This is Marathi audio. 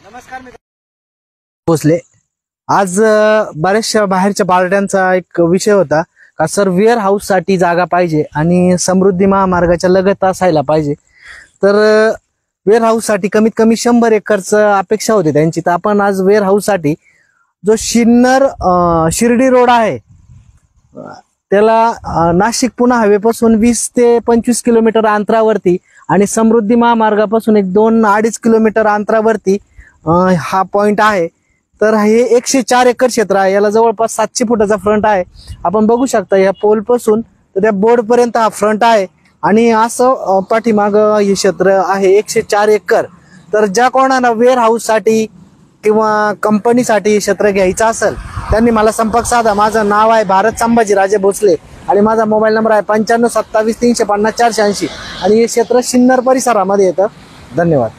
नमस्कार मित्र भोसले. आज बऱ्याचशा बाहेरच्या पार्ट्यांचा एक विषय होता का सर वेअर हाऊस साठी जागा पाहिजे आणि समृद्धी महामार्गाच्या लगत असायला पाहिजे. तर वेअर हाऊस साठी कमीत कमी 100 एकरचं अपेक्षा होती त्यांची. तर आपण आज वेअर हाऊस साठी जो सिन्नर शिर्डी रोड आहे त्याला नाशिक पुणे हायवेपासून 20 ते 25 किलोमीटर अंतरावरती आणि समृद्धी महामार्गापासून एक 2-2.5 किलोमीटर अंतरावरती हा पॉइंट आहे. तर हे 104 एकर क्षेत्र आहे. याला जवळपास 700 फुटाचा फ्रंट आहे. आपण बघू शकता या पोल पासून तर त्या बोर्ड पर्यंत हा फ्रंट आहे आणि असं पाठीमाग हे क्षेत्र आहे 104 एकर. तर ज्या कोणाला वेअर हाऊस साठी किंवा कंपनीसाठी क्षेत्र घ्यायचं असेल त्यांनी मला संपर्क साधा. माझं नाव आहे भारत संभाजीराजे भोसले आणि माझा मोबाईल नंबर आहे 95 27 350 480 आणि हे क्षेत्र सिन्नर परिसरामध्ये येतं. धन्यवाद.